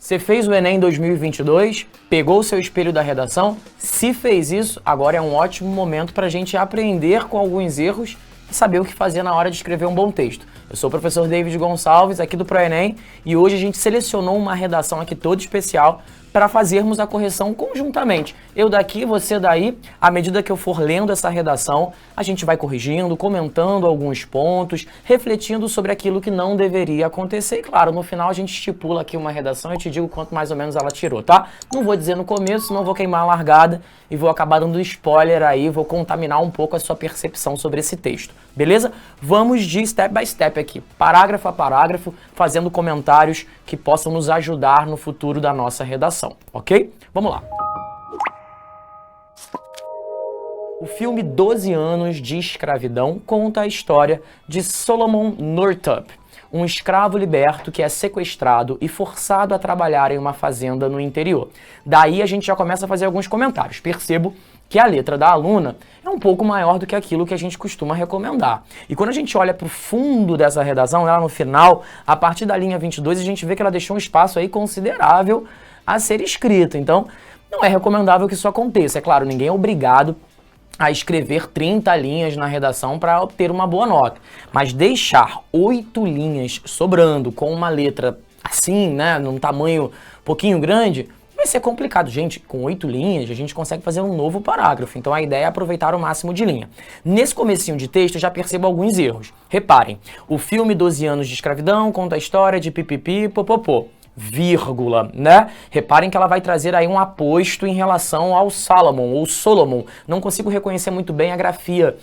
Você fez o Enem 2022, pegou o seu espelho da redação? Se fez isso, agora é um ótimo momento para a gente aprender com alguns erros e saber o que fazer na hora de escrever um bom texto. Eu sou o professor David Gonçalves, aqui do ProEnem, e hoje a gente selecionou uma redação aqui toda especial para fazermos a correção conjuntamente. Eu daqui, você daí. À medida que eu for lendo essa redação, a gente vai corrigindo, comentando alguns pontos, refletindo sobre aquilo que não deveria acontecer. E claro, no final a gente estipula aqui uma redação e te digo quanto mais ou menos ela tirou, tá? Não vou dizer no começo, senão vou queimar a largada e vou acabar dando spoiler aí, vou contaminar um pouco a sua percepção sobre esse texto, beleza? Vamos de step by step aqui, parágrafo a parágrafo, fazendo comentários que possam nos ajudar no futuro da nossa redação, ok? Vamos lá. O filme 12 anos de escravidão conta a história de Solomon Northup, um escravo liberto que é sequestrado e forçado a trabalhar em uma fazenda no interior. Daí a gente já começa a fazer alguns comentários. Percebo que a letra da aluna é um pouco maior do que aquilo que a gente costuma recomendar. E quando a gente olha para o fundo dessa redação, lá no final, a partir da linha 22, a gente vê que ela deixou um espaço aí considerável a ser escrito. Então, não é recomendável que isso aconteça. É claro, ninguém é obrigado a escrever 30 linhas na redação para obter uma boa nota. Mas deixar 8 linhas sobrando com uma letra assim, né, num tamanho um pouquinho grande, vai ser complicado. Gente, com 8 linhas a gente consegue fazer um novo parágrafo. Então a ideia é aproveitar o máximo de linha. Nesse comecinho de texto eu já percebo alguns erros. Reparem, o filme 12 anos de escravidão conta a história de pipipi, popopô. Vírgula, né? Reparem que ela vai trazer aí um aposto em relação ao Salomon, ou Solomon. Não consigo reconhecer muito bem a grafia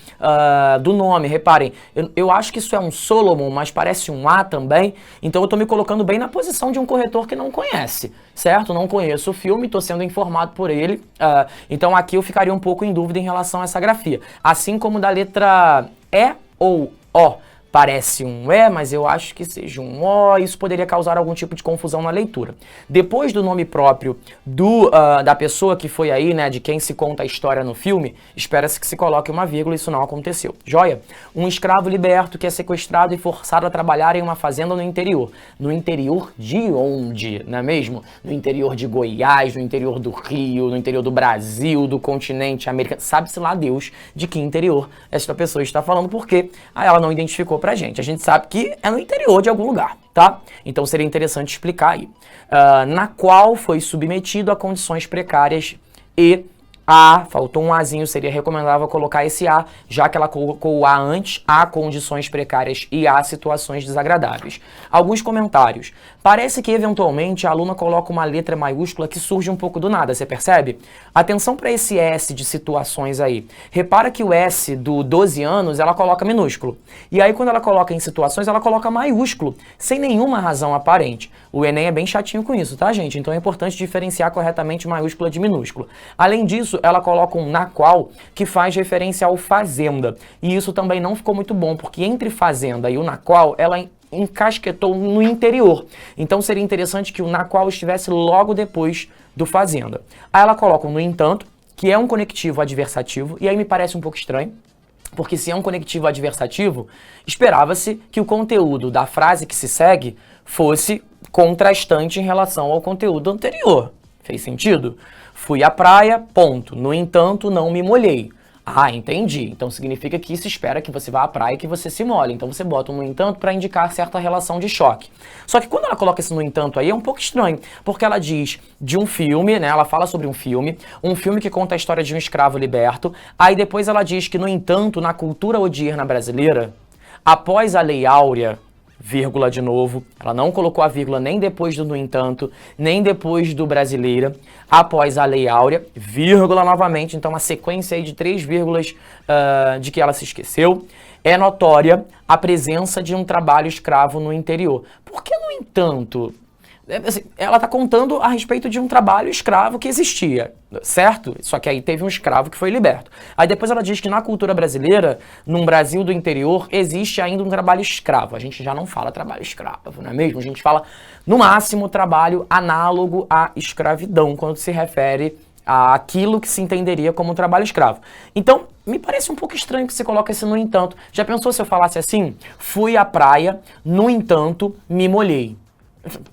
do nome. Reparem, eu acho que isso é um Solomon, mas parece um A também. Então eu tô me colocando bem na posição de um corretor que não conhece, certo? Não conheço o filme, tô sendo informado por ele. Então aqui eu ficaria um pouco em dúvida em relação a essa grafia. Assim como da letra E ou O. Parece um E, mas eu acho que seja um O, isso poderia causar algum tipo de confusão na leitura. Depois do nome próprio da pessoa que foi aí, né, de quem se conta a história no filme, espera-se que se coloque uma vírgula, isso não aconteceu. Joia? Um escravo liberto que é sequestrado e forçado a trabalhar em uma fazenda no interior. No interior de onde, não é mesmo? No interior de Goiás, no interior do Rio, no interior do Brasil, do continente americano. Sabe-se lá Deus de que interior esta pessoa está falando, porque ela não identificou pra gente. A gente sabe que é no interior de algum lugar, tá? Então seria interessante explicar aí. Na qual foi submetido a condições precárias e faltou um Azinho, seria recomendável colocar esse A, já que ela colocou o A antes, há condições precárias e há situações desagradáveis. Alguns comentários. Parece que, eventualmente, a aluna coloca uma letra maiúscula que surge um pouco do nada, você percebe? Atenção para esse S de situações aí. Repara que o S do 12 anos, ela coloca minúsculo. E aí, quando ela coloca em situações, ela coloca maiúsculo, sem nenhuma razão aparente. O Enem é bem chatinho com isso, tá, gente? Então é importante diferenciar corretamente maiúscula de minúsculo. Além disso, ela coloca um na qual que faz referência ao fazenda. E isso também não ficou muito bom, porque entre fazenda e o na qual, ela encasquetou no interior. Então seria interessante que o na qual estivesse logo depois do fazenda. Aí ela coloca um no entanto, que é um conectivo adversativo, e aí me parece um pouco estranho, porque se é um conectivo adversativo, esperava-se que o conteúdo da frase que se segue fosse contrastante em relação ao conteúdo anterior. Fez sentido? Fui à praia, ponto. No entanto, não me molhei. Entendi. Então significa que se espera que você vá à praia e que você se molhe. Então você bota um no entanto para indicar certa relação de choque. Só que quando ela coloca esse no entanto aí é um pouco estranho, porque ela diz de um filme, né? Ela fala sobre um filme que conta a história de um escravo liberto. Aí depois ela diz que, no entanto, na cultura odierna brasileira, após a Lei Áurea, vírgula de novo, ela não colocou a vírgula nem depois do no entanto, nem depois do brasileira, após a Lei Áurea, vírgula novamente, então uma sequência aí de 3 vírgulas de que ela se esqueceu, é notória a presença de um trabalho escravo no interior. Por que, no entanto? Ela está contando a respeito de um trabalho escravo que existia, certo? Só que aí teve um escravo que foi liberto. Aí depois ela diz que na cultura brasileira, num Brasil do interior, existe ainda um trabalho escravo. A gente já não fala trabalho escravo, não é mesmo? A gente fala, no máximo, trabalho análogo à escravidão, quando se refere àquilo que se entenderia como trabalho escravo. Então, me parece um pouco estranho que você coloque esse no entanto. Já pensou se eu falasse assim? Fui à praia, no entanto, me molhei.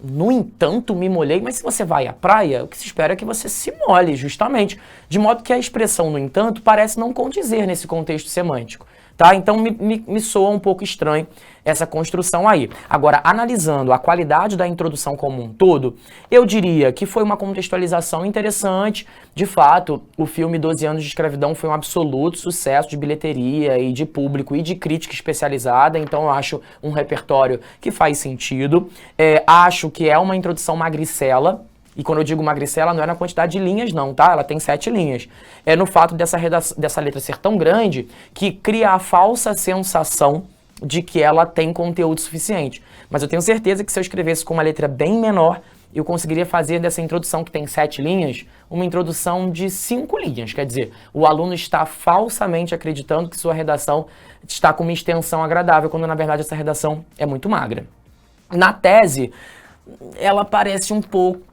No entanto, me molhei, mas se você vai à praia, o que se espera é que você se molhe, justamente. De modo que a expressão, no entanto, parece não condizer nesse contexto semântico. Tá? Então me soa um pouco estranho essa construção aí. Agora, analisando a qualidade da introdução como um todo, eu diria que foi uma contextualização interessante. De fato, o filme 12 Anos de Escravidão foi um absoluto sucesso de bilheteria e de público e de crítica especializada, então eu acho um repertório que faz sentido. Acho que é uma introdução magricela. E quando eu digo magricela, não é na quantidade de linhas não, tá? Ela tem 7 linhas. É no fato dessa letra ser tão grande que cria a falsa sensação de que ela tem conteúdo suficiente. Mas eu tenho certeza que se eu escrevesse com uma letra bem menor, eu conseguiria fazer dessa introdução que tem 7 linhas, uma introdução de 5 linhas. Quer dizer, o aluno está falsamente acreditando que sua redação está com uma extensão agradável, quando na verdade essa redação é muito magra. Na tese, ela parece um pouco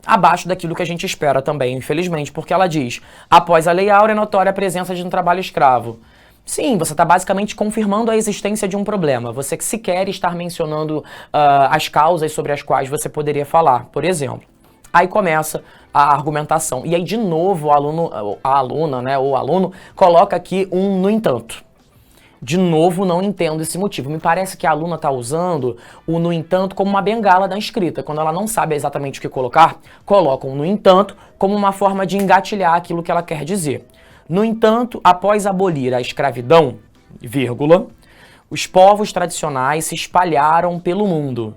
abaixo daquilo que a gente espera também, infelizmente, porque ela diz: após a Lei Áurea é notória a presença de um trabalho escravo. Sim, você está basicamente confirmando a existência de um problema. Você que sequer estar mencionando as causas sobre as quais você poderia falar, por exemplo. Aí começa a argumentação. E aí, de novo, a aluna, né, ou o aluno, coloca aqui um no entanto. De novo, não entendo esse motivo. Me parece que a aluna está usando o no entanto como uma bengala da escrita. Quando ela não sabe exatamente o que colocar, coloca um no entanto como uma forma de engatilhar aquilo que ela quer dizer. No entanto, após abolir a escravidão, vírgula, os povos tradicionais se espalharam pelo mundo.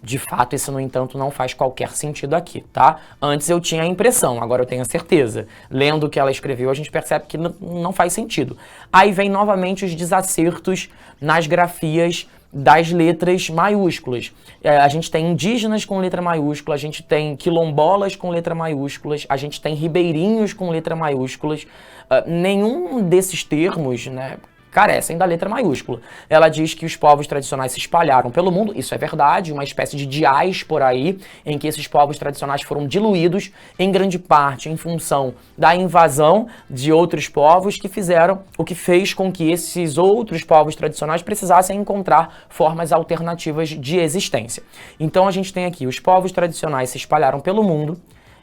De fato, esse, no entanto, não faz qualquer sentido aqui, tá? Antes eu tinha a impressão, agora eu tenho a certeza. Lendo o que ela escreveu, a gente percebe que não faz sentido. Aí vem novamente os desacertos nas grafias das letras maiúsculas. A gente tem indígenas com letra maiúscula, a gente tem quilombolas com letra maiúsculas, a gente tem ribeirinhos com letra maiúsculas. Nenhum desses termos, né, carecem da letra maiúscula. Ela diz que os povos tradicionais se espalharam pelo mundo, isso é verdade, uma espécie de diáspora aí, em que esses povos tradicionais foram diluídos, em grande parte em função da invasão de outros povos que fizeram, o que fez com que esses outros povos tradicionais precisassem encontrar formas alternativas de existência. Então a gente tem aqui, os povos tradicionais se espalharam pelo mundo,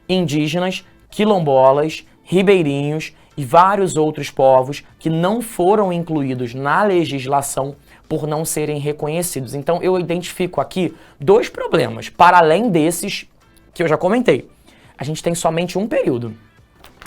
indígenas, quilombolas, ribeirinhos e vários outros povos que não foram incluídos na legislação por não serem reconhecidos. Então eu identifico aqui 2 problemas, para além desses que eu já comentei. A gente tem somente um período.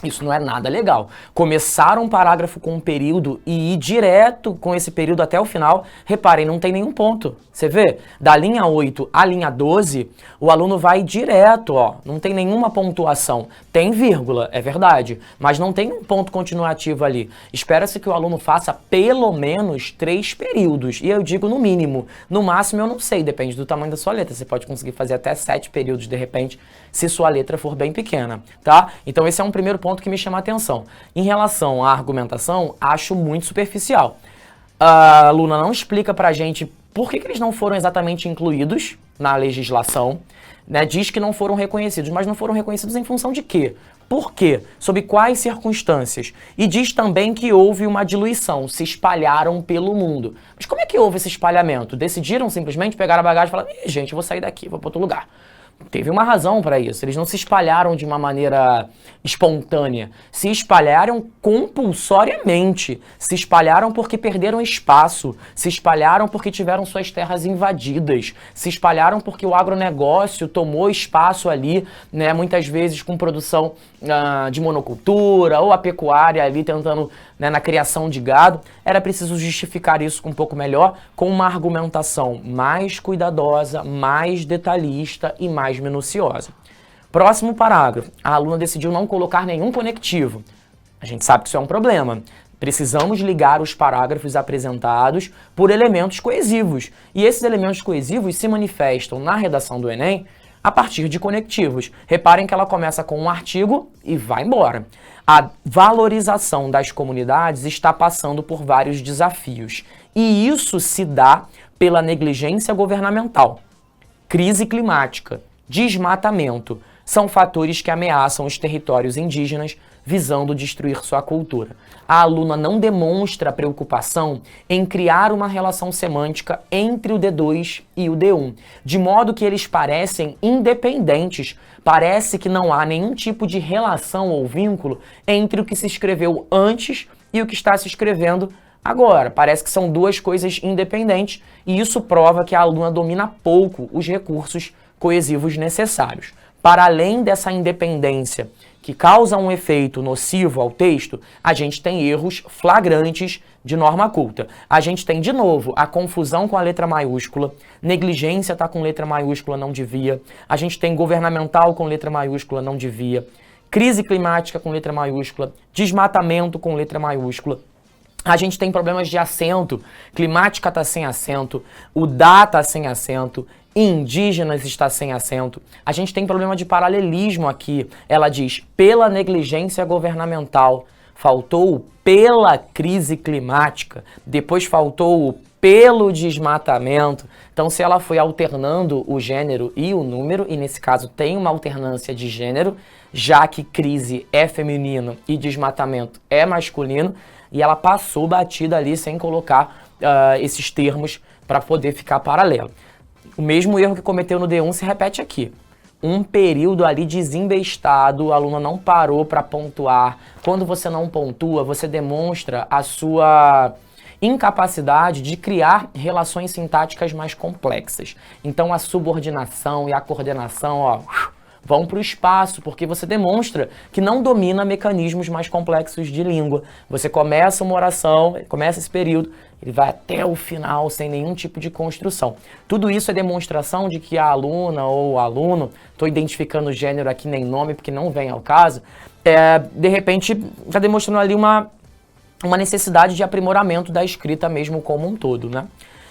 Isso não é nada legal. Começar um parágrafo com um período e ir direto com esse período até o final, reparem, não tem nenhum ponto. Você vê? Da linha 8 à linha 12, o aluno vai direto, ó, não tem nenhuma pontuação. Tem vírgula, é verdade, mas não tem um ponto continuativo ali. Espera-se que o aluno faça pelo menos 3 períodos, e eu digo no mínimo. No máximo eu não sei, depende do tamanho da sua letra. Você pode conseguir fazer até 7 períodos de repente, se sua letra for bem pequena, tá? Então esse é um primeiro ponto que me chama a atenção. Em relação à argumentação, acho muito superficial. A aluna não explica pra gente por que eles não foram exatamente incluídos na legislação, né? Diz que não foram reconhecidos, mas não foram reconhecidos em função de quê? Por quê? Sob quais circunstâncias? E diz também que houve uma diluição, se espalharam pelo mundo. Mas como é que houve esse espalhamento? Decidiram simplesmente pegar a bagagem e falar: gente, eu vou sair daqui, vou para outro lugar. Teve uma razão para isso. Eles não se espalharam de uma maneira espontânea. Se espalharam compulsoriamente. Se espalharam porque perderam espaço. Se espalharam porque tiveram suas terras invadidas. Se espalharam porque o agronegócio tomou espaço ali, né, muitas vezes com produção de monocultura ou a pecuária ali tentando, né, na criação de gado. Era preciso justificar isso um pouco melhor, com uma argumentação mais cuidadosa, mais detalhista e mais minuciosa. Próximo parágrafo. A aluna decidiu não colocar nenhum conectivo. A gente sabe que isso é um problema. Precisamos ligar os parágrafos apresentados por elementos coesivos. E esses elementos coesivos se manifestam na redação do Enem a partir de conectivos. Reparem que ela começa com um artigo e vai embora. A valorização das comunidades está passando por vários desafios. E isso se dá pela negligência governamental. Crise climática, desmatamento, são fatores que ameaçam os territórios indígenas, visando destruir sua cultura. A aluna não demonstra preocupação em criar uma relação semântica entre o D2 e o D1, de modo que eles parecem independentes. Parece que não há nenhum tipo de relação ou vínculo entre o que se escreveu antes e o que está se escrevendo agora. Parece que são duas coisas independentes e isso prova que a aluna domina pouco os recursos coesivos necessários. Para além dessa independência que causa um efeito nocivo ao texto, a gente tem erros flagrantes de norma culta. A gente tem, de novo, a confusão com a letra maiúscula, negligência está com letra maiúscula, não devia. A gente tem governamental com letra maiúscula, não devia. Crise climática com letra maiúscula, desmatamento com letra maiúscula. A gente tem problemas de acento, climática está sem acento, o dá está sem acento, indígenas está sem acento. A gente tem problema de paralelismo aqui. Ela diz, pela negligência governamental, faltou o pela crise climática, depois faltou o pelo desmatamento. Então, se ela foi alternando o gênero e o número, e nesse caso tem uma alternância de gênero, já que crise é feminino e desmatamento é masculino, e ela passou batida ali sem colocar esses termos para poder ficar paralelo. O mesmo erro que cometeu no D1 se repete aqui. Um período ali desembestado, a aluna não parou para pontuar. Quando você não pontua, você demonstra a sua incapacidade de criar relações sintáticas mais complexas. Então a subordinação e a coordenação, vão para o espaço, porque você demonstra que não domina mecanismos mais complexos de língua. Você começa uma oração, começa esse período, ele vai até o final sem nenhum tipo de construção. Tudo isso é demonstração de que a aluna ou o aluno, estou identificando o gênero aqui nem nome porque não vem ao caso, de repente está demonstrando ali uma necessidade de aprimoramento da escrita mesmo como um todo, né?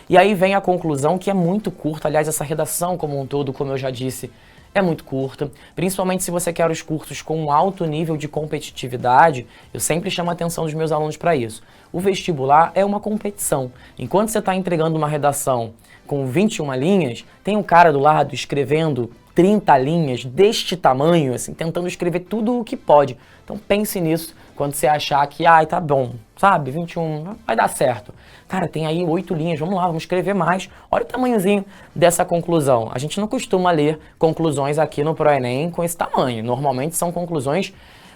E aí vem a conclusão que é muito curta, aliás, essa redação como um todo, como eu já disse, é muito curta, principalmente se você quer os cursos com um alto nível de competitividade. Eu sempre chamo a atenção dos meus alunos para isso. O vestibular é uma competição. Enquanto você está entregando uma redação com 21 linhas, tem um cara do lado escrevendo 30 linhas deste tamanho, assim, tentando escrever tudo o que pode. Então pense nisso quando você achar que, tá bom, sabe, 21, vai dar certo. Cara, tem aí 8 linhas, vamos lá, vamos escrever mais. Olha o tamanhozinho dessa conclusão. A gente não costuma ler conclusões aqui no ProEnem com esse tamanho. Normalmente são conclusões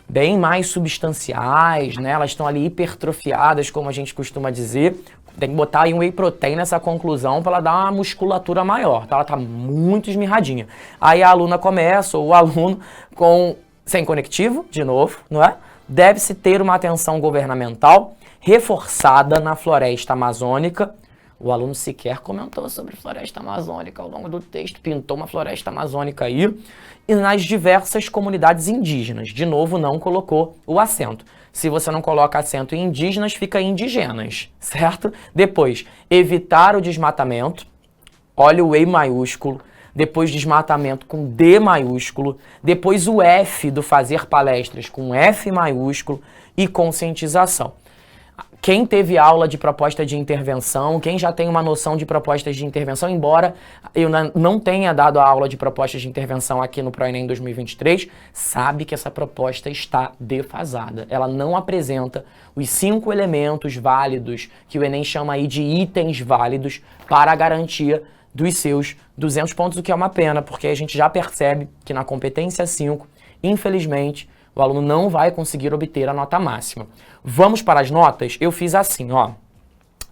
bem mais substanciais, né? Elas estão ali hipertrofiadas, como a gente costuma dizer. Tem que botar aí um whey protein nessa conclusão para ela dar uma musculatura maior, tá? Ela tá muito esmirradinha. Aí a aluna começa, ou o aluno, sem conectivo, de novo, não é? Deve-se ter uma atenção governamental reforçada na floresta amazônica. O aluno sequer comentou sobre floresta amazônica ao longo do texto, pintou uma floresta amazônica aí. E nas diversas comunidades indígenas, de novo, não colocou o acento. Se você não coloca acento em indígenas, fica indígenas, certo? Depois, evitar o desmatamento. Olha o E maiúsculo. Depois desmatamento com D maiúsculo. Depois o F do fazer palestras com F maiúsculo e conscientização. Quem teve aula de proposta de intervenção, quem já tem uma noção de propostas de intervenção, embora eu não tenha dado a aula de propostas de intervenção aqui no ProEnem 2023, sabe que essa proposta está defasada. Ela não apresenta os 5 elementos válidos, que o Enem chama aí de itens válidos, para a garantia dos seus 200 pontos, o que é uma pena, porque a gente já percebe que na competência 5, infelizmente, o aluno não vai conseguir obter a nota máxima. Vamos para as notas? Eu fiz assim,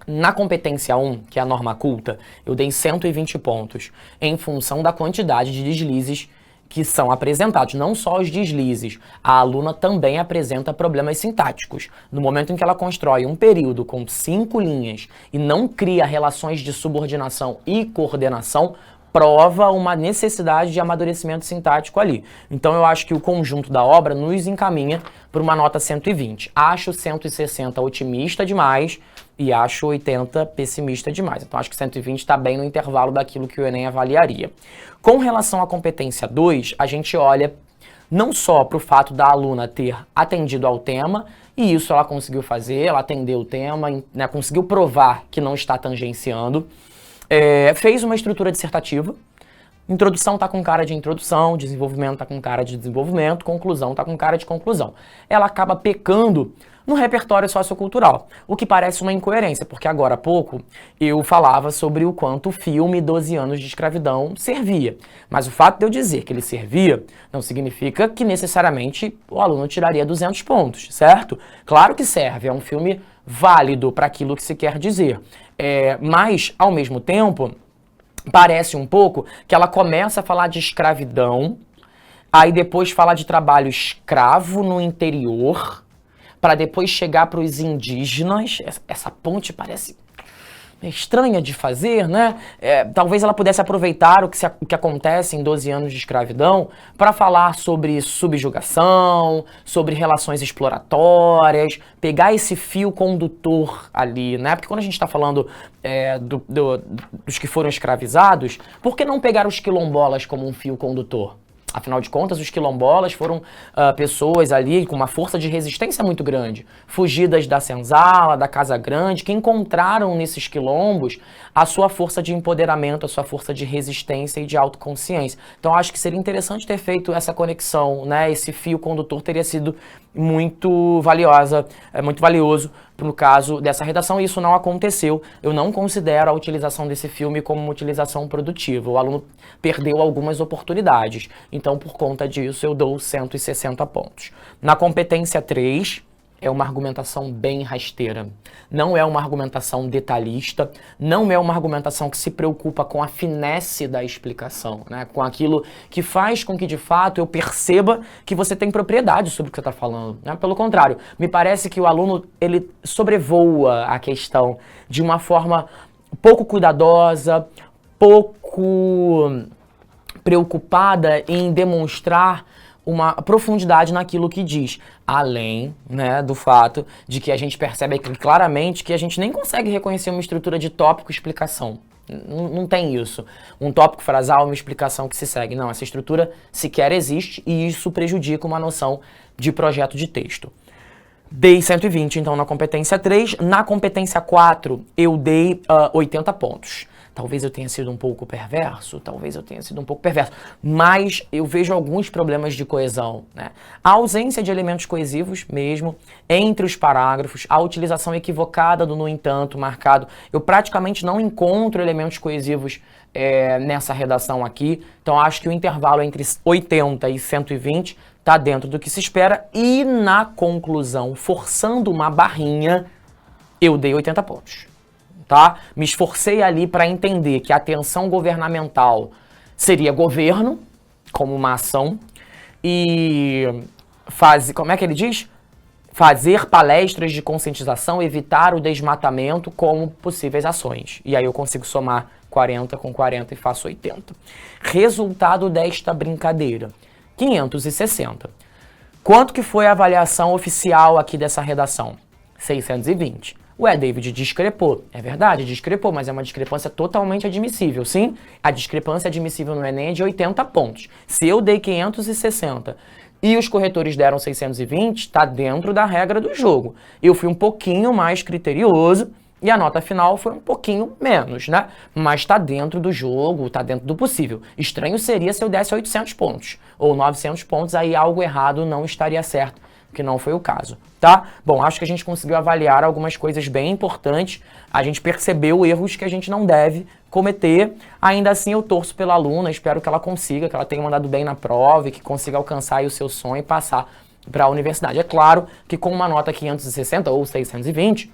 Na competência 1, que é a norma culta, eu dei 120 pontos em função da quantidade de deslizes que são apresentados. Não só os deslizes, a aluna também apresenta problemas sintáticos. No momento em que ela constrói um período com 5 linhas e não cria relações de subordinação e coordenação, prova uma necessidade de amadurecimento sintático ali. Então eu acho que o conjunto da obra nos encaminha para uma nota 120. Acho 160 otimista demais e acho 80 pessimista demais. Então acho que 120 está bem no intervalo daquilo que o Enem avaliaria. Com relação à competência 2, a gente olha não só para o fato da aluna ter atendido ao tema, e isso ela conseguiu fazer, ela atendeu o tema, né, conseguiu provar que não está tangenciando, fez uma estrutura dissertativa, Introdução tá com cara de introdução, desenvolvimento tá com cara de desenvolvimento, conclusão tá com cara de conclusão. Ela acaba pecando no repertório sociocultural, o que parece uma incoerência, porque agora há pouco eu falava sobre o quanto o filme 12 anos de escravidão servia. Mas o fato de eu dizer que ele servia não significa que necessariamente o aluno tiraria 200 pontos, certo? Claro que serve, é um filme válido para aquilo que se quer dizer. Mas, ao mesmo tempo, parece um pouco que ela começa a falar de escravidão, aí depois fala de trabalho escravo no interior, para depois chegar para os indígenas. Essa ponte parece estranha de fazer, né? Talvez ela pudesse aproveitar o que acontece em 12 anos de escravidão para falar sobre subjugação, sobre relações exploratórias, pegar esse fio condutor ali, né? Porque quando a gente está falando dos que foram escravizados, por que não pegar os quilombolas como um fio condutor? Afinal de contas, os quilombolas foram pessoas ali com uma força de resistência muito grande, fugidas da senzala, da Casa Grande, que encontraram nesses quilombos a sua força de empoderamento, a sua força de resistência e de autoconsciência. Então, acho que seria interessante ter feito essa conexão, né? Esse fio condutor teria sido muito valioso no caso dessa redação, e isso não aconteceu. Eu não considero a utilização desse filme como uma utilização produtiva. O aluno perdeu algumas oportunidades. Então, por conta disso, eu dou 160 pontos. Na competência 3, é uma argumentação bem rasteira. Não é uma argumentação detalhista, não é uma argumentação que se preocupa com a finesse da explicação, né? Com aquilo que faz com que, de fato, eu perceba que você tem propriedade sobre o que você está falando, né? Pelo contrário, me parece que o aluno, ele sobrevoa a questão de uma forma pouco cuidadosa, pouco preocupada em demonstrar uma profundidade naquilo que diz, além, né, do fato de que a gente percebe aqui claramente que a gente nem consegue reconhecer uma estrutura de tópico e explicação. Não tem isso. Um tópico frasal, uma explicação que se segue. Não, essa estrutura sequer existe e isso prejudica uma noção de projeto de texto. Dei 120, então, na competência 3. Na competência 4, eu dei 80 pontos. Talvez eu tenha sido um pouco perverso, mas eu vejo alguns problemas de coesão, né? A ausência de elementos coesivos mesmo entre os parágrafos, a utilização equivocada do no entanto marcado. Eu praticamente não encontro elementos coesivos nessa redação aqui, então acho que o intervalo entre 80 e 120 está dentro do que se espera, e na conclusão, forçando uma barrinha, eu dei 80 pontos. Tá? Me esforcei ali para entender que a atenção governamental seria governo, como uma ação, e como é que ele diz? Fazer palestras de conscientização, evitar o desmatamento como possíveis ações. E aí eu consigo somar 40 com 40 e faço 80. Resultado desta brincadeira, 560. Quanto que foi a avaliação oficial aqui dessa redação? 620. Ué, David, discrepou. É verdade, discrepou, mas é uma discrepância totalmente admissível, sim? A discrepância admissível no Enem é de 80 pontos. Se eu dei 560 e os corretores deram 620, está dentro da regra do jogo. Eu fui um pouquinho mais criterioso e a nota final foi um pouquinho menos, né? Mas está dentro do jogo, está dentro do possível. Estranho seria se eu desse 800 pontos ou 900 pontos, aí algo errado não estaria certo, que não foi o caso, tá? Bom, acho que a gente conseguiu avaliar algumas coisas bem importantes, a gente percebeu erros que a gente não deve cometer. Ainda assim, eu torço pela aluna, espero que ela consiga, que ela tenha mandado bem na prova e que consiga alcançar aí o seu sonho e passar para a universidade. É claro que com uma nota 560 ou 620,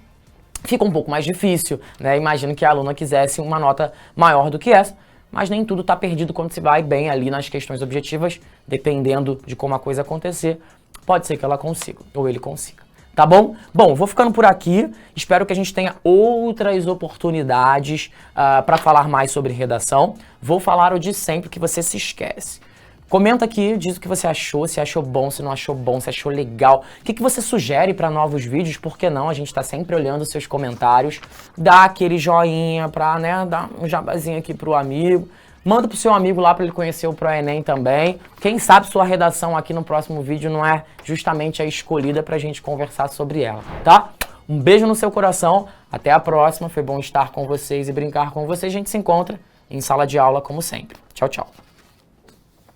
fica um pouco mais difícil, né? Imagino que a aluna quisesse uma nota maior do que essa, mas nem tudo está perdido quando se vai bem ali nas questões objetivas, dependendo de como a coisa acontecer. Pode ser que ela consiga, ou ele consiga, tá bom? Bom, vou ficando por aqui, espero que a gente tenha outras oportunidades para falar mais sobre redação. Vou falar o de sempre que você se esquece. Comenta aqui, diz o que você achou, se achou bom, se não achou bom, se achou legal. O que você sugere para novos vídeos, por que não? A gente está sempre olhando os seus comentários. Dá aquele joinha para, né, dar um jabazinho aqui pro amigo. Manda pro seu amigo lá para ele conhecer o ProEnem também. Quem sabe sua redação aqui no próximo vídeo não é justamente a escolhida pra gente conversar sobre ela, tá? Um beijo no seu coração, até a próxima, foi bom estar com vocês e brincar com vocês. A gente se encontra em sala de aula como sempre. Tchau, tchau.